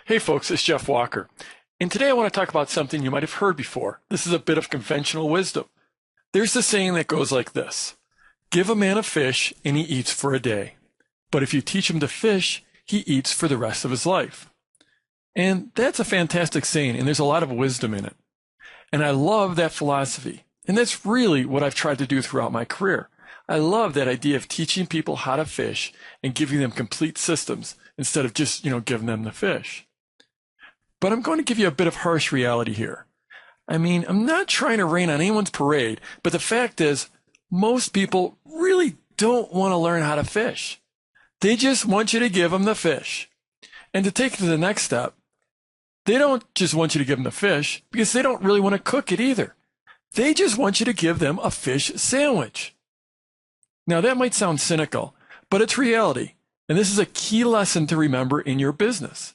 Hey folks, it's Jeff Walker. And today I want to talk about something you might have heard before. This is a bit of conventional wisdom. There's the saying that goes like this: give a man a fish and he eats for a day. But if you teach him to fish, he eats for the rest of his life. And that's a fantastic saying, and there's a lot of wisdom in it. And I love that philosophy. And that's really what I've tried to do throughout my career. I love that idea of teaching people how to fish and giving them complete systems instead of just, giving them the fish. But I'm going to give you a bit of harsh reality here. I mean, I'm not trying to rain on anyone's parade, but the fact is, most people really don't want to learn how to fish. They just want you to give them the fish. And to take it to the next step, they don't just want you to give them the fish because they don't really want to cook it either. They just want you to give them a fish sandwich. Now, that might sound cynical, but it's reality. And this is a key lesson to remember in your business.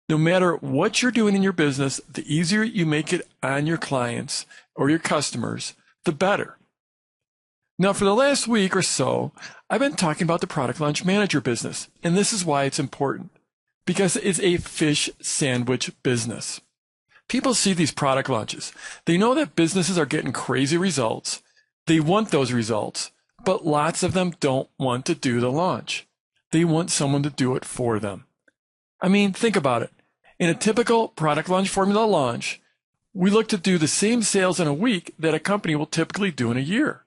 No matter what you're doing in your business, the easier you make it on your clients or your customers, the better. Now, for the last week or so, I've been talking about the product launch manager business, and this is why it's important. Because it's a fish sandwich business. People see these product launches. They know that businesses are getting crazy results. They want those results, but lots of them don't want to do the launch. They want someone to do it for them. I mean, think about it. In a typical product launch formula launch, we look to do the same sales in a week that a company will typically do in a year.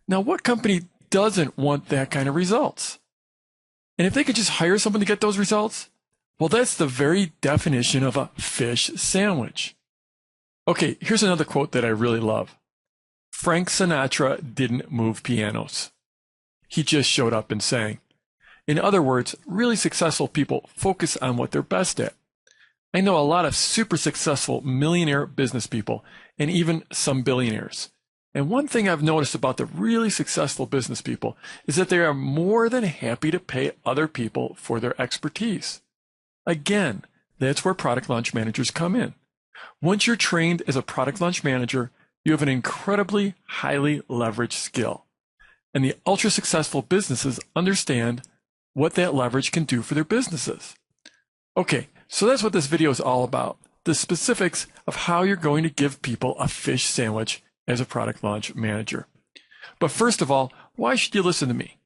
Now, what company doesn't want that kind of results? And if they could just hire someone to get those results, well, that's the very definition of a fish sandwich. Okay, here's another quote that I really love. Frank Sinatra didn't move pianos. He just showed up and sang. In other words, really successful people focus on what they're best at. I know a lot of super successful millionaire business people and even some billionaires. And one thing I've noticed about the really successful business people is that they are more than happy to pay other people for their expertise. Again, that's where product launch managers come in. Once you're trained as a product launch manager, you have an incredibly highly leveraged skill. And the ultra successful businesses understand what that leverage can do for their businesses. Okay, so that's what this video is all about. The specifics of how you're going to give people a fish sandwich as a product launch manager. But first of all, why should you listen to me?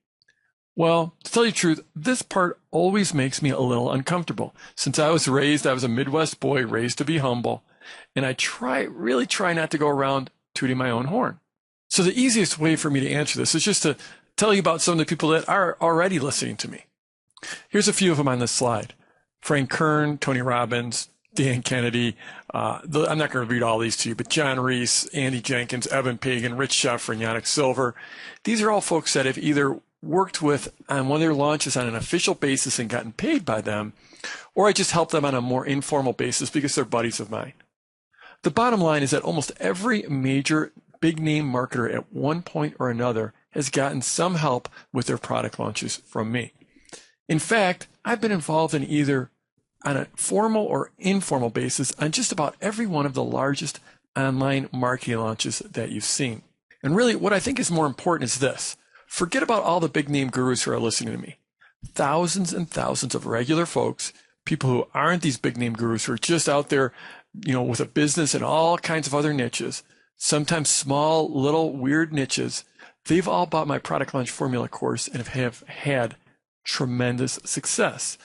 Well, to tell you the truth, this part always makes me a little uncomfortable. Since I was a Midwest boy raised to be humble, and I really try not to go around tooting my own horn. So the easiest way for me to answer this is just to tell you about some of the people that are already listening to me. Here's a few of them on this slide. Frank Kern, Tony Robbins, Dan Kennedy. I'm not going to read all these to you, but John Reese, Andy Jenkins, Evan Pagan, Rich Sheffer, and Yannick Silver. These are all folks that have either worked with on one of their launches on an official basis and gotten paid by them, or I just helped them on a more informal basis because they're buddies of mine. The bottom line is that almost every major big name marketer at one point or another has gotten some help with their product launches from me. In fact, I've been involved in either on a formal or informal basis on just about every one of the largest online marketing launches that you've seen. And really what I think is more important is this. Forget about all the big name gurus who are listening to me. Thousands and thousands of regular folks, people who aren't these big name gurus, who are just out there, with a business and all kinds of other niches, sometimes small, little, weird niches. They've all bought my product launch formula course and have had tremendous success.